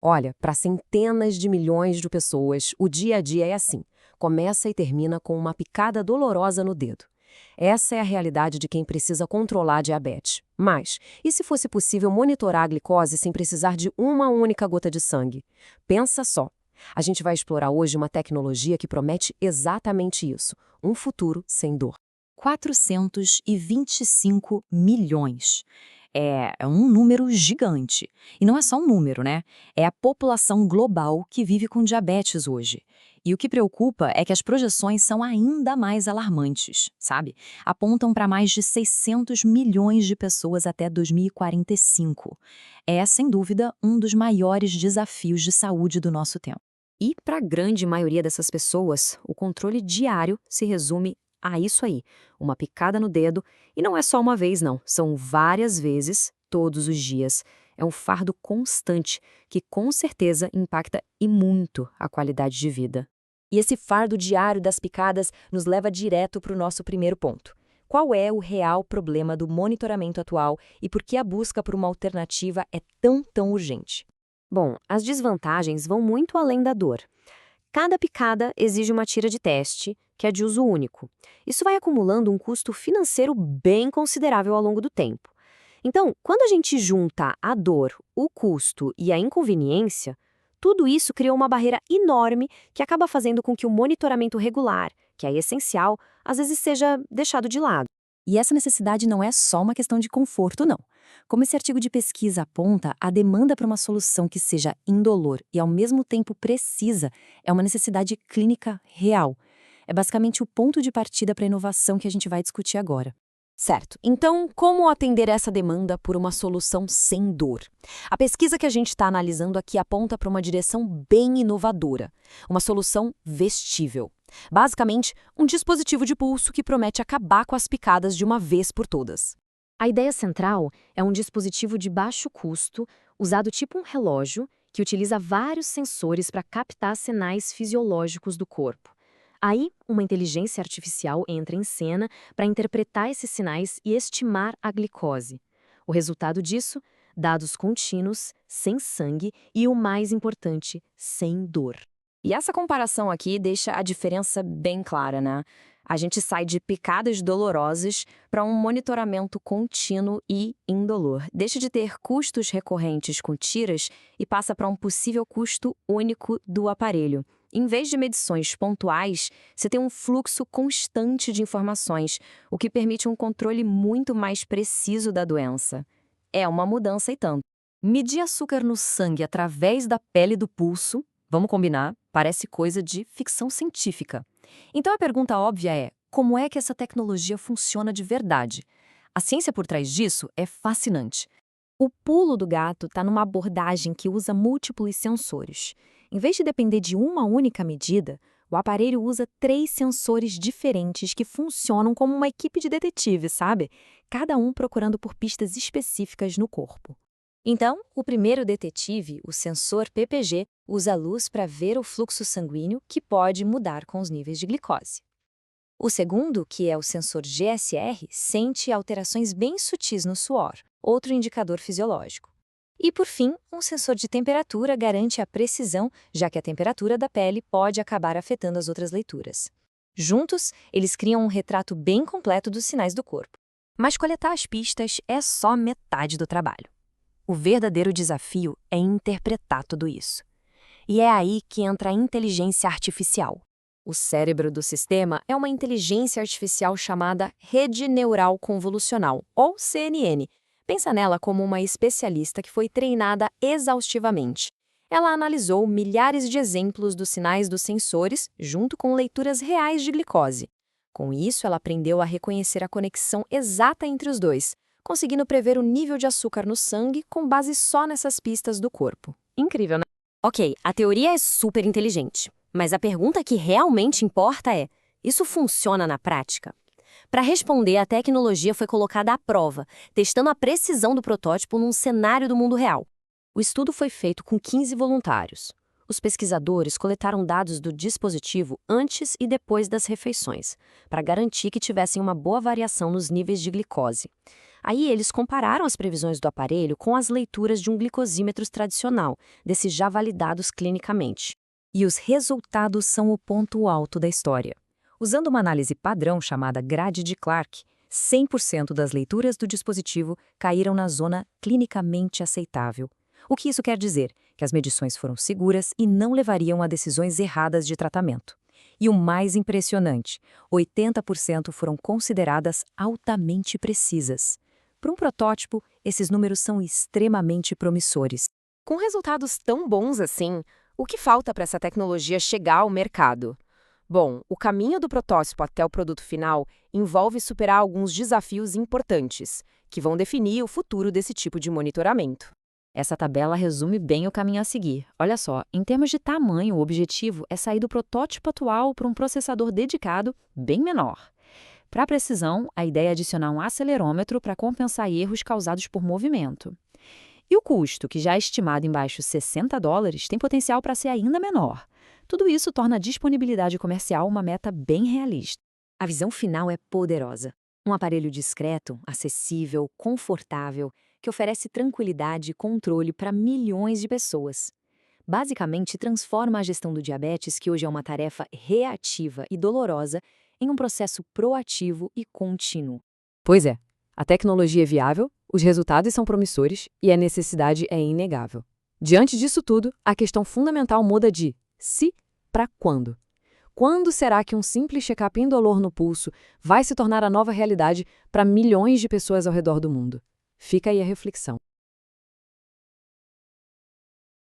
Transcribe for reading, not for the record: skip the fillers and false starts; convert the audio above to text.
Olha, para centenas de milhões de pessoas, o dia a dia é assim. Começa e termina com uma picada dolorosa no dedo. Essa é a realidade de quem precisa controlar a diabetes. Mas, e se fosse possível monitorar a glicose sem precisar de uma única gota de sangue? Pensa só. A gente vai explorar hoje uma tecnologia que promete exatamente isso: um futuro sem dor. 425 milhões. É um número gigante. E não é só um número, né? É a população global que vive com diabetes hoje. E o que preocupa é que as projeções são ainda mais alarmantes, sabe? Apontam para mais de 600 milhões de pessoas até 2045. É, sem dúvida, um dos maiores desafios de saúde do nosso tempo. E, para a grande maioria dessas pessoas, o controle diário se resume a isso aí, uma picada no dedo, e não é só uma vez, não, são várias vezes, todos os dias. É um fardo constante que, com certeza, impacta e muito a qualidade de vida. E esse fardo diário das picadas nos leva direto para o nosso primeiro ponto. Qual é o real problema do monitoramento atual e por que a busca por uma alternativa é tão urgente? Bom, as desvantagens vão muito além da dor. Cada picada exige uma tira de teste, que é de uso único. Isso vai acumulando um custo financeiro bem considerável ao longo do tempo. Então, quando a gente junta a dor, o custo e a inconveniência, tudo isso cria uma barreira enorme que acaba fazendo com que o monitoramento regular, que é essencial, às vezes seja deixado de lado. E essa necessidade não é só uma questão de conforto, não. Como esse artigo de pesquisa aponta, a demanda para uma solução que seja indolor e ao mesmo tempo precisa é uma necessidade clínica real. É basicamente o ponto de partida para a inovação que a gente vai discutir agora. Certo. Então, como atender essa demanda por uma solução sem dor? A pesquisa que a gente está analisando aqui aponta para uma direção bem inovadora, uma solução vestível. Basicamente, um dispositivo de pulso que promete acabar com as picadas de uma vez por todas. A ideia central é um dispositivo de baixo custo, usado tipo um relógio, que utiliza vários sensores para captar sinais fisiológicos do corpo. Aí, uma inteligência artificial entra em cena para interpretar esses sinais e estimar a glicose. O resultado disso? Dados contínuos, sem sangue e, o mais importante, sem dor. E essa comparação aqui deixa a diferença bem clara, né? A gente sai de picadas dolorosas para um monitoramento contínuo e indolor. Deixa de ter custos recorrentes com tiras e passa para um possível custo único do aparelho. Em vez de medições pontuais, você tem um fluxo constante de informações, o que permite um controle muito mais preciso da doença. É uma mudança e tanto. Medir açúcar no sangue através da pele do pulso, vamos combinar, parece coisa de ficção científica. Então a pergunta óbvia é: como é que essa tecnologia funciona de verdade? A ciência por trás disso é fascinante. O pulo do gato está numa abordagem que usa múltiplos sensores. Em vez de depender de uma única medida, o aparelho usa 3 sensores diferentes que funcionam como uma equipe de detetives, sabe? Cada um procurando por pistas específicas no corpo. Então, o primeiro detetive, o sensor PPG, usa a luz para ver o fluxo sanguíneo, que pode mudar com os níveis de glicose. O segundo, que é o sensor GSR, sente alterações bem sutis no suor, outro indicador fisiológico. E, por fim, um sensor de temperatura garante a precisão, já que a temperatura da pele pode acabar afetando as outras leituras. Juntos, eles criam um retrato bem completo dos sinais do corpo. Mas coletar as pistas é só metade do trabalho. O verdadeiro desafio é interpretar tudo isso. E é aí que entra a inteligência artificial. O cérebro do sistema é uma inteligência artificial chamada Rede Neural Convolucional, ou CNN. Pensa nela como uma especialista que foi treinada exaustivamente. Ela analisou milhares de exemplos dos sinais dos sensores, junto com leituras reais de glicose. Com isso, ela aprendeu a reconhecer a conexão exata entre os dois, conseguindo prever o nível de açúcar no sangue com base só nessas pistas do corpo. Incrível, né? Ok, a teoria é super inteligente, mas a pergunta que realmente importa é: isso funciona na prática? Para responder, a tecnologia foi colocada à prova, testando a precisão do protótipo num cenário do mundo real. O estudo foi feito com 15 voluntários. Os pesquisadores coletaram dados do dispositivo antes e depois das refeições, para garantir que tivessem uma boa variação nos níveis de glicose. Aí eles compararam as previsões do aparelho com as leituras de um glicosímetro tradicional, desses já validados clinicamente. E os resultados são o ponto alto da história. Usando uma análise padrão chamada grade de Clark, 100% das leituras do dispositivo caíram na zona clinicamente aceitável. O que isso quer dizer? Que as medições foram seguras e não levariam a decisões erradas de tratamento. E o mais impressionante, 80% foram consideradas altamente precisas. Para um protótipo, esses números são extremamente promissores. Com resultados tão bons assim, o que falta para essa tecnologia chegar ao mercado? Bom, o caminho do protótipo até o produto final envolve superar alguns desafios importantes, que vão definir o futuro desse tipo de monitoramento. Essa tabela resume bem o caminho a seguir. Olha só, em termos de tamanho, o objetivo é sair do protótipo atual para um processador dedicado bem menor. Para precisão, a ideia é adicionar um acelerômetro para compensar erros causados por movimento. E o custo, que já é estimado em baixo $60, tem potencial para ser ainda menor. Tudo isso torna a disponibilidade comercial uma meta bem realista. A visão final é poderosa. Um aparelho discreto, acessível, confortável, que oferece tranquilidade e controle para milhões de pessoas. Basicamente, transforma a gestão do diabetes, que hoje é uma tarefa reativa e dolorosa, em um processo proativo e contínuo. Pois é, a tecnologia é viável, os resultados são promissores e a necessidade é inegável. Diante disso tudo, a questão fundamental muda de se para quando. Quando será que um simples check-up indolor no pulso vai se tornar a nova realidade para milhões de pessoas ao redor do mundo? Fica aí a reflexão.